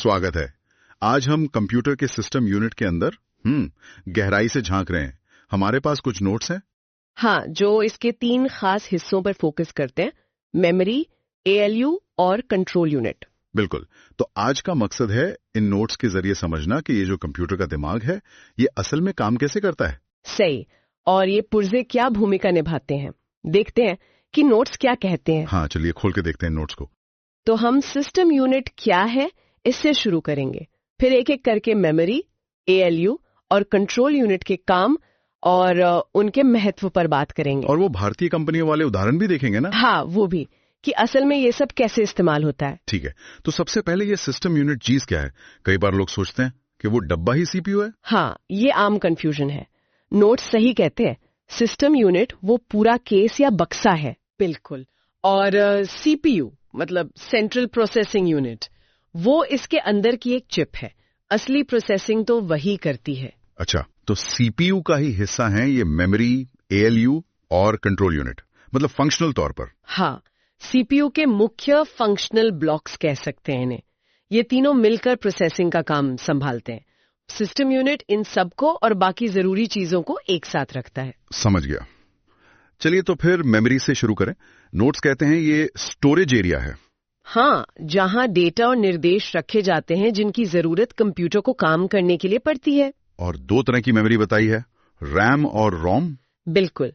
स्वागत है। आज हम कंप्यूटर के सिस्टम यूनिट के अंदर गहराई से झांक रहे हैं। हमारे पास कुछ नोट्स हैं। हाँ, जो इसके 3 खास हिस्सों पर फोकस करते हैं, मेमोरी, एएलयू और कंट्रोल यूनिट। बिल्कुल। तो आज का मकसद है इन नोट्स के जरिए समझना कि ये जो कंप्यूटर का दिमाग है ये असल में काम कैसे करता है। सही। और ये पुर्जे क्या भूमिका निभाते हैं। देखते हैं कि नोट्स क्या कहते हैं। हाँ, चलिए खोल के देखते हैं नोट्स को। तो हम सिस्टम यूनिट क्या है इससे शुरू करेंगे, फिर एक एक करके मेमोरी, एएलयू और कंट्रोल यूनिट के काम और उनके महत्व पर बात करेंगे। और वो भारतीय कंपनियों वाले उदाहरण भी देखेंगे ना। हाँ, वो भी, कि असल में ये सब कैसे इस्तेमाल होता है। ठीक है, तो सबसे पहले ये सिस्टम यूनिट चीज क्या है। कई बार लोग सोचते हैं कि वो डब्बा ही सीपीयू है। हाँ, ये आम कंफ्यूजन है। नोट्स सही कहते हैं, सिस्टम यूनिट वो पूरा केस या बक्सा है। बिल्कुल। और सीपीयू मतलब सेंट्रल प्रोसेसिंग यूनिट, वो इसके अंदर की एक चिप है। असली प्रोसेसिंग तो वही करती है। अच्छा, तो सीपीयू का ही हिस्सा है ये मेमोरी, एएलयू और कंट्रोल यूनिट, मतलब फंक्शनल तौर पर। हाँ, सीपीयू के मुख्य फंक्शनल ब्लॉक्स कह सकते हैं इन्हें। ये तीनों मिलकर प्रोसेसिंग का काम संभालते हैं। सिस्टम यूनिट इन सबको और बाकी जरूरी चीजों को एक साथ रखता है। समझ गया। चलिए तो फिर मेमोरी से शुरू करें। नोट्स कहते हैं ये स्टोरेज एरिया है। हाँ, जहाँ डेटा और निर्देश रखे जाते हैं जिनकी जरूरत कंप्यूटर को काम करने के लिए पड़ती है। और 2 तरह की मेमोरी बताई है, रैम और रोम। बिल्कुल।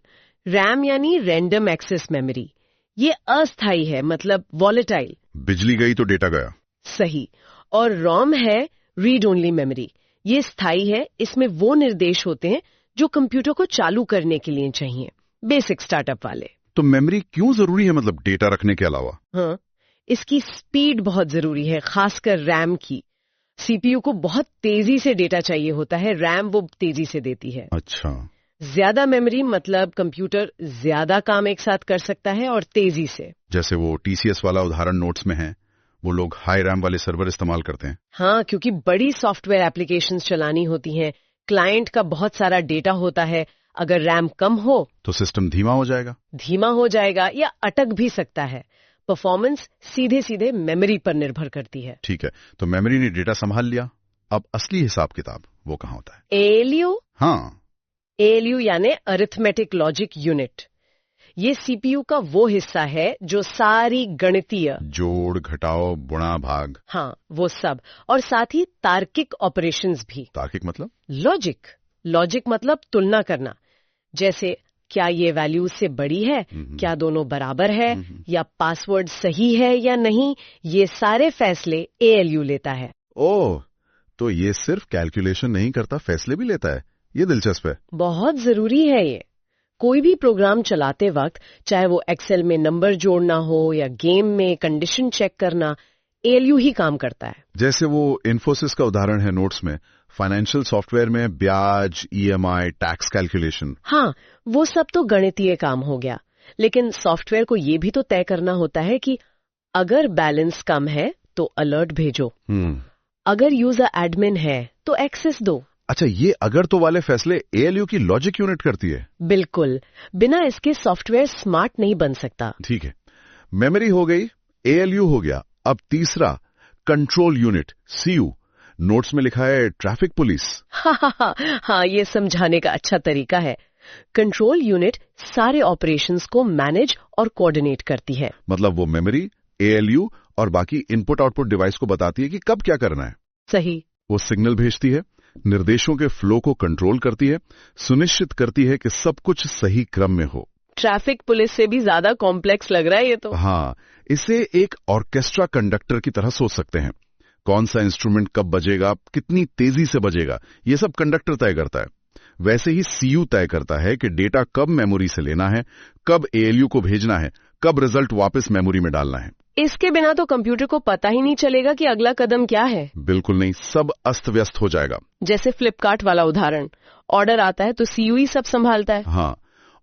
रैम यानी रैंडम एक्सेस मेमोरी, ये अस्थायी है, मतलब वॉलेटाइल। बिजली गई तो डेटा गया। सही। और रोम है रीड ओनली मेमोरी, ये स्थायी है। इसमें वो निर्देश होते हैं जो कंप्यूटर को चालू करने के लिए चाहिए, बेसिक स्टार्टअप वाले। तो मेमोरी क्यों जरूरी है, मतलब डेटा रखने के अलावा। हाँ, इसकी स्पीड बहुत जरूरी है, खासकर रैम की। सीपीयू को बहुत तेजी से डेटा चाहिए होता है, रैम वो तेजी से देती है। अच्छा। ज्यादा मेमोरी मतलब कंप्यूटर ज्यादा काम एक साथ कर सकता है और तेजी से। जैसे वो टीसीएस वाला उदाहरण नोट्स में है, वो लोग हाई रैम वाले सर्वर इस्तेमाल करते हैं। हाँ, क्योंकि बड़ी सॉफ्टवेयर एप्लीकेशंस चलानी होती हैं, क्लाइंट का बहुत सारा डेटा होता है। अगर रैम कम हो तो सिस्टम धीमा हो जाएगा या अटक भी सकता है। परफॉर्मेंस सीधे सीधे मेमोरी पर निर्भर करती है। ठीक है, तो मेमोरी ने डेटा संभाल लिया। अब असली हिसाब किताब वो कहाँ होता है। एएलयू। हाँ, एएलयू यानी अरिथमेटिक लॉजिक यूनिट। ये सीपीयू का वो हिस्सा है जो सारी गणितीय जोड़, घटाव, गुणा, भाग, हाँ वो सब, और साथ ही तार्किक ऑपरेशंस भी। तार्किक मतलब लॉजिक मतलब तुलना करना। जैसे क्या ये वैल्यू से बड़ी है, क्या दोनों बराबर है, या पासवर्ड सही है या नहीं, ये सारे फैसले एएलयू लेता है। ओह, तो ये सिर्फ कैलकुलेशन नहीं करता, फैसले भी लेता है। ये दिलचस्प है। बहुत जरूरी है ये। कोई भी प्रोग्राम चलाते वक्त, चाहे वो एक्सेल में नंबर जोड़ना हो या गेम में कंडीशन चेक करना, एएलयू ही काम करता है। जैसे वो इन्फोसिस का उदाहरण है नोट्स में, फाइनेंशियल सॉफ्टवेयर में ब्याज, ईएमआई, टैक्स कैलकुलेशन। हाँ, वो सब तो गणितीय काम हो गया, लेकिन सॉफ्टवेयर को ये भी तो तय करना होता है कि अगर बैलेंस कम है तो अलर्ट भेजो, अगर यूजर एडमिन है तो एक्सेस दो। अच्छा, ये अगर तो वाले फैसले एएलयू की लॉजिक यूनिट करती है। बिल्कुल, बिना इसके सॉफ्टवेयर स्मार्ट नहीं बन सकता। ठीक है, मेमोरी हो गई, एएलयू हो गया। अब तीसरा, कंट्रोल यूनिट, सीयू। नोट्स में लिखा है ट्रैफिक पुलिस। हाँ, ये समझाने का अच्छा तरीका है। कंट्रोल यूनिट सारे ऑपरेशंस को मैनेज और कोऑर्डिनेट करती है। मतलब वो मेमोरी, एएलयू और बाकी इनपुट आउटपुट डिवाइस को बताती है कि कब क्या करना है। सही। वो सिग्नल भेजती है, निर्देशों के फ्लो को कंट्रोल करती है, सुनिश्चित करती है कि सब कुछ सही क्रम में हो। ट्रैफिक पुलिस से भी ज्यादा कॉम्प्लेक्स लग रहा है ये तो। हाँ, इसे एक ऑर्केस्ट्रा कंडक्टर की तरह सोच सकते हैं। कौन सा इंस्ट्रूमेंट कब बजेगा, कितनी तेजी से बजेगा, ये सब कंडक्टर तय करता है। वैसे ही सीयू तय करता है कि डेटा कब मेमोरी से लेना है, कब एएलयू को भेजना है, कब रिजल्ट वापस मेमोरी में डालना है। इसके बिना तो कंप्यूटर को पता ही नहीं चलेगा कि अगला कदम क्या है। बिल्कुल नहीं, सब अस्त व्यस्त हो जाएगा। जैसे फ्लिपकार्ट वाला उदाहरण, ऑर्डर आता है तो सीयू ही सब संभालता है। हाँ,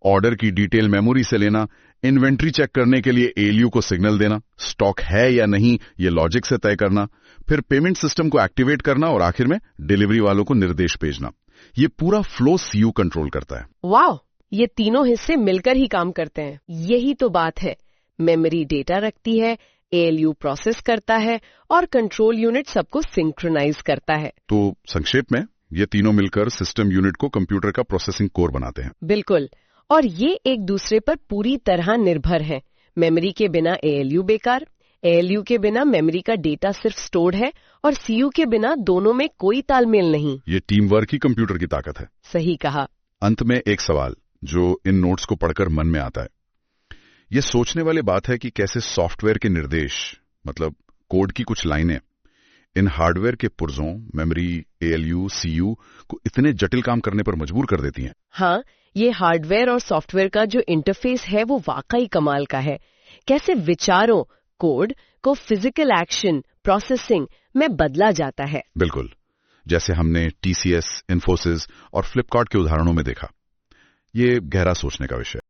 ऑर्डर की डिटेल मेमोरी से लेना, इन्वेंट्री चेक करने के लिए एएलयू को सिग्नल देना, स्टॉक है या नहीं ये लॉजिक से तय करना, फिर पेमेंट सिस्टम को एक्टिवेट करना और आखिर में डिलीवरी वालों को निर्देश भेजना। ये पूरा फ्लो सीयू कंट्रोल करता है। वाह, ये तीनों हिस्से मिलकर ही काम करते हैं। यही तो बात है। मेमोरी डेटा रखती है, ALU प्रोसेस करता है और कंट्रोल यूनिट सबको सिंक्रोनाइज करता है। तो संक्षेप में ये तीनों मिलकर सिस्टम यूनिट को कंप्यूटर का प्रोसेसिंग कोर बनाते हैं। बिल्कुल, और ये एक दूसरे पर पूरी तरह निर्भर है। मेमोरी के बिना ALU बेकार, ALU के बिना मेमोरी का डेटा सिर्फ स्टोर्ड है और CU के बिना दोनों में कोई तालमेल नहीं। ये टीम वर्क ही कंप्यूटर की ताकत है। सही कहा। अंत में एक सवाल जो इन नोट्स को पढ़कर मन में आता है। ये सोचने वाली बात है कि कैसे सॉफ्टवेयर के निर्देश, मतलब कोड की कुछ लाइनें, इन हार्डवेयर के पुर्जों, मेमोरी, ALU, CU को इतने जटिल काम करने पर मजबूर कर देती हैं। हाँ, ये हार्डवेयर और सॉफ्टवेयर का जो इंटरफेस है वो वाकई कमाल का है। कैसे विचारों, कोड को फिजिकल एक्शन, प्रोसेसिंग में बदला जाता है। बिल्कुल, जैसे हमने TCS, इन्फोसिस और फ्लिपकार्ट के उदाहरणों में देखा। ये गहरा सोचने का विषय है।